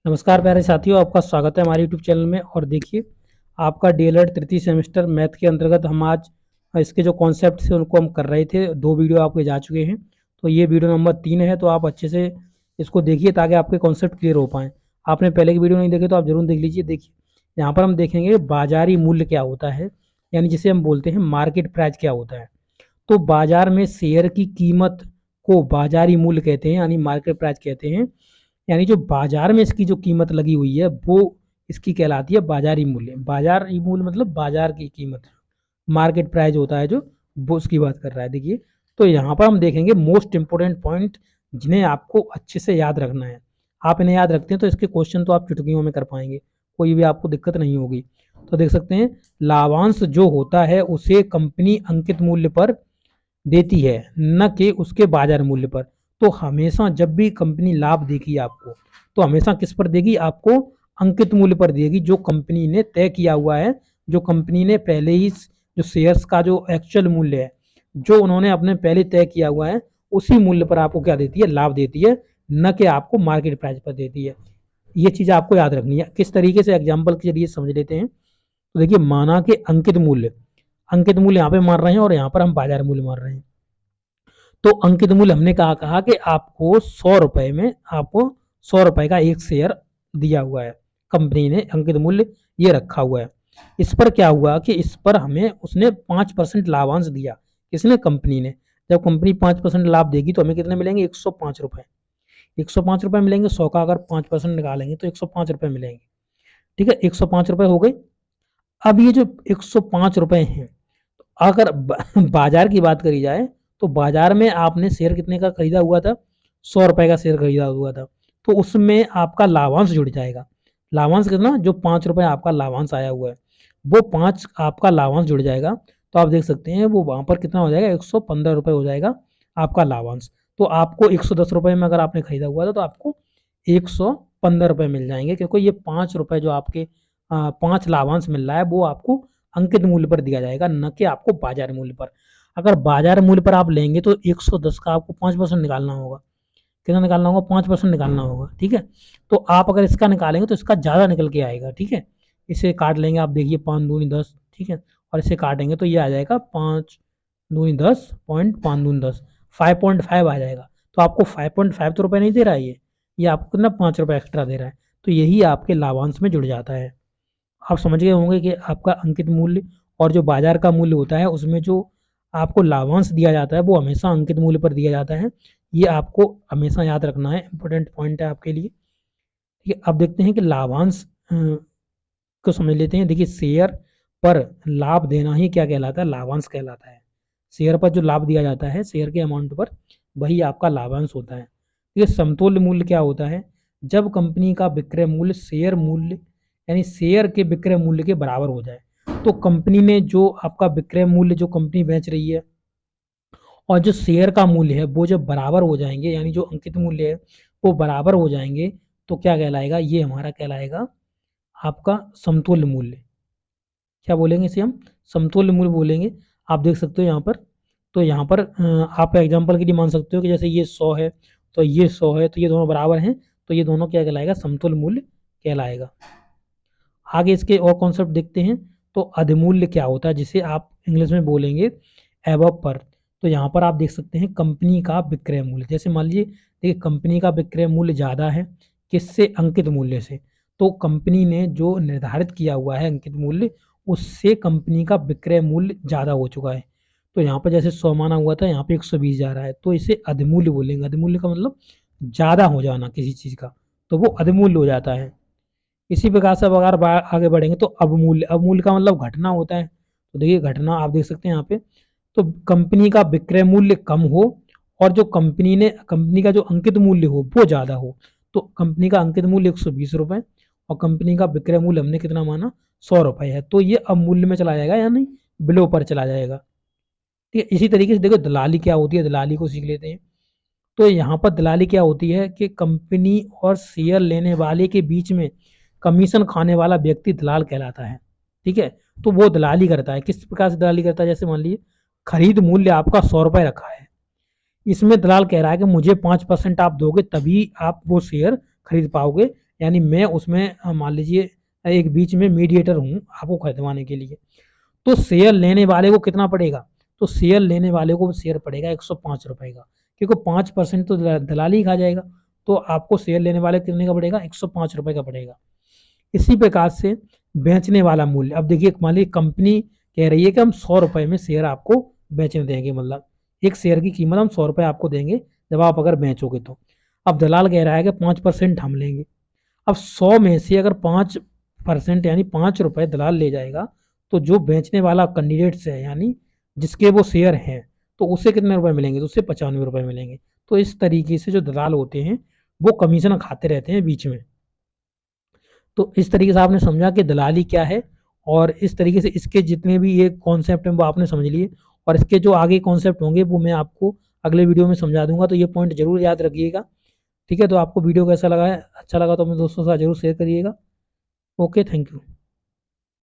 नमस्कार प्यारे साथियों, आपका स्वागत है हमारे यूट्यूब चैनल में। और देखिए, आपका डीएलएड तृतीय सेमेस्टर मैथ के अंतर्गत हम आज इसके जो कॉन्सेप्ट थे उनको हम कर रहे थे। 2 वीडियो आपके जा चुके हैं, तो ये वीडियो नंबर 3 है। तो आप अच्छे से इसको देखिए ताकि आपके कॉन्सेप्ट क्लियर हो पाएँ। आपने पहले की वीडियो नहीं देखे तो आप ज़रूर देख लीजिए। देखिए, यहाँ पर हम देखेंगे बाज़ारी मूल्य क्या होता है, यानी जिसे हम बोलते हैं मार्केट प्राइस क्या होता है। तो बाज़ार में शेयर की कीमत को बाज़ारी मूल्य कहते हैं, यानी मार्केट प्राइस कहते हैं। यानी जो बाजार में इसकी जो कीमत लगी हुई है वो इसकी कहलाती है बाजारी मूल्य। बाजारी मूल्य मतलब बाजार की कीमत, मार्केट प्राइस होता है जो, वो उसकी बात कर रहा है। देखिए, तो यहाँ पर हम देखेंगे मोस्ट इंपोर्टेंट पॉइंट जिन्हें आपको अच्छे से याद रखना है। आप इन्हें याद रखते हैं तो इसके क्वेश्चन तो आप चुटकियों में कर पाएंगे, कोई भी आपको दिक्कत नहीं होगी। तो देख सकते हैं, लाभांश जो होता है उसे कंपनी अंकित मूल्य पर देती है, न कि उसके बाजार मूल्य पर। तो हमेशा जब भी कंपनी लाभ देगी आपको, तो हमेशा किस पर देगी? आपको अंकित मूल्य पर देगी, जो कंपनी ने तय किया हुआ है, जो कंपनी ने पहले ही जो शेयर्स का जो एक्चुअल मूल्य है, जो उन्होंने अपने पहले तय किया हुआ है, उसी मूल्य पर आपको क्या देती है? लाभ देती है, न कि आपको मार्केट प्राइस पर देती है। ये चीज आपको याद रखनी है। किस तरीके से एग्जाम्पल के जरिए समझ लेते हैं। तो देखिए, माना कि अंकित मूल्य यहाँ पे मार रहे हैं और यहाँ पर हम बाजार मूल्य मार रहे हैं। तो अंकित मूल्य हमने कहा कि आपको 100 रुपए में आपको 100 रुपए का एक शेयर दिया हुआ है, कंपनी ने अंकित मूल्य ये रखा हुआ है। इस पर क्या हुआ कि इस पर हमें उसने 5% लाभांश दिया। किसने? कंपनी ने। जब कंपनी 5% लाभ देगी तो हमें कितने मिलेंगे? 105 रुपए। 105 रुपए मिलेंगे। 100 का अगर 5% निकालेंगे तो 105 रुपए मिलेंगे। ठीक है, 105 रुपए हो गए। अब ये जो 105 रुपए हैं, अगर बाजार की बात करी जाए तो बाजार में आपने शेयर कितने का खरीदा हुआ था? 100 रुपए का शेयर खरीदा हुआ था। तो उसमें आपका लाभांश जुड़ जाएगा। लाभांश कितना? जो 5 रुपए आपका लाभांश आया हुआ है, वो 5 आपका लाभांश जुड़ जाएगा। तो आप देख सकते हैं वो वहां पर कितना हो जाएगा? 115 रुपए हो जाएगा आपका लाभांश। तो आपको 110 रुपए में अगर आपने खरीदा हुआ था तो आपको 115 रुपए मिल जाएंगे, क्योंकि ये 5 रुपए जो आपके 5 लाभांश मिल रहा है वो आपको अंकित मूल्य पर दिया जाएगा, न कि आपको बाजार मूल्य पर। अगर बाजार मूल्य पर आप लेंगे तो 110 का आपको 5% निकालना होगा। कितना निकालना होगा? 5% निकालना होगा। ठीक है, तो आप अगर इसका निकालेंगे तो इसका ज़्यादा निकल के आएगा। ठीक है, इसे काट लेंगे, आप देखिए 5 दूनी 10। ठीक है, और इसे काटेंगे तो ये आ जाएगा 5 दूनी 10 पॉइंट 5 दूनी 10, 5.5 आ जाएगा। तो आपको 5.5 तो रुपये नहीं दे रहा है ये आपको कितना? 5 रुपये एक्स्ट्रा दे रहा है। तो यही आपके लाभांश में जुड़ जाता है। आप समझ गए होंगे कि आपका अंकित मूल्य और जो बाजार का मूल्य होता है उसमें जो आपको लाभांश दिया जाता है वो हमेशा अंकित मूल्य पर दिया जाता है। ये आपको हमेशा याद रखना है, इंपॉर्टेंट पॉइंट है आपके लिए। ठीक है, अब देखते हैं कि लाभांश को समझ लेते हैं। देखिए, शेयर पर लाभ देना ही क्या कहलाता है? लाभांश कहलाता है। शेयर पर जो लाभ दिया जाता है शेयर के अमाउंट पर, वही आपका लाभांश होता है। ये समतुल्य मूल्य क्या होता है? जब कंपनी का विक्रय मूल्य शेयर मूल्य, यानी शेयर के विक्रय मूल्य के बराबर हो जाए। तो कंपनी ने जो आपका विक्रय मूल्य जो कंपनी बेच रही है और जो शेयर का मूल्य है वो जब बराबर हो जाएंगे, यानी जो अंकित मूल्य है वो बराबर हो जाएंगे, तो क्या कहलाएगा? ये हमारा कहलाएगा आपका समतुल्य मूल्य। क्या बोलेंगे इसे हम? समतुल्य मूल्य बोलेंगे। आप देख सकते हो यहाँ पर। तो यहाँ पर आप एग्जांपल के लिए मान सकते हो कि जैसे ये 100 है तो ये 100 है, तो ये दोनों बराबर हैं, तो ये दोनों क्या कहलाएगा? समतुल्य मूल्य कहलाएगा। आगे इसके और कॉन्सेप्ट देखते हैं। तो अधिमूल्य क्या होता है, जिसे आप इंग्लिश में बोलेंगे एबव पर। तो यहाँ पर आप देख सकते हैं कंपनी का विक्रय मूल्य। जैसे मान लीजिए, देखिए कंपनी का विक्रय मूल्य ज़्यादा है किससे? अंकित मूल्य से। तो कंपनी ने जो निर्धारित किया हुआ है अंकित मूल्य, उससे कंपनी का विक्रय मूल्य ज़्यादा हो चुका है। तो यहाँ पर जैसे 100 माना हुआ था, यहाँ पे 120 जा रहा है, तो इसे अधिमूल्य बोलेंगे। अधिमूल्य का मतलब ज़्यादा हो जाना किसी चीज़ का, तो वो अधिमूल्य हो जाता है। इसी प्रकार से अब अगर आगे बढ़ेंगे तो अवमूल्य। अवमूल्य का मतलब घटना होता है। तो देखिए घटना आप देख सकते हैं यहाँ पे। तो कंपनी का विक्रय मूल्य कम हो और जो कंपनी का जो अंकित मूल्य हो वो ज़्यादा हो। तो कंपनी का अंकित मूल्य 120 रुपये और कंपनी का विक्रय मूल्य हमने कितना माना? 100 रुपये है, तो ये अवमूल्य में चला जाएगा, या नहीं बिलो पर चला जाएगा। ठीक है, इसी तरीके से देखो दलाली क्या होती है, दलाली को सीख लेते हैं। तो यहाँ पर दलाली क्या होती है कि कंपनी और शेयर लेने वाले के बीच में कमीशन खाने वाला व्यक्ति दलाल कहलाता है। ठीक है, तो वो दलाली करता है। किस प्रकार से दलाली करता है? जैसे मान लीजिए खरीद मूल्य आपका 100 रुपये रखा है, इसमें दलाल कह रहा है कि मुझे 5% आप दोगे तभी आप वो शेयर खरीद पाओगे, यानी मैं उसमें मान लीजिए एक बीच में मीडिएटर हूँ आपको खरीदवाने के लिए। तो शेयर लेने वाले को कितना पड़ेगा? तो शेयर लेने वाले को शेयर पड़ेगा 105 रुपए का, क्योंकि 5% तो दलाली खा जाएगा। तो आपको शेयर लेने वाले कितने का पड़ेगा? 105 रुपए का पड़ेगा। इसी प्रकार से बेचने वाला मूल्य, अब देखिए मान लीजिए कंपनी कह रही है कि हम 100 रुपए में शेयर आपको बेचने देंगे, मतलब एक शेयर की कीमत हम 100 रुपए आपको देंगे जब आप अगर बेचोगे तो। अब दलाल कह रहा है कि 5% हम लेंगे। अब 100 में से अगर 5% यानी 5 रुपए दलाल ले जाएगा, तो जो बेचने वाला कैंडिडेट्स है यानी जिसके वो शेयर हैं, तो उसे कितने रुपए मिलेंगे? तो उसे 95 रुपए मिलेंगे। तो इस तरीके से जो दलाल होते हैं वो कमीशन खाते रहते हैं बीच में। तो इस तरीके से आपने समझा कि दलाली क्या है, और इस तरीके से इसके जितने भी ये कॉन्सेप्ट हैं वो आपने समझ लिए, और इसके जो आगे कॉन्सेप्ट होंगे वो मैं आपको अगले वीडियो में समझा दूंगा। तो ये पॉइंट जरूर याद रखिएगा। ठीक है, तो आपको वीडियो कैसा लगा है? अच्छा लगा तो अपने दोस्तों के साथ जरूर शेयर करिएगा। Okay, thank you.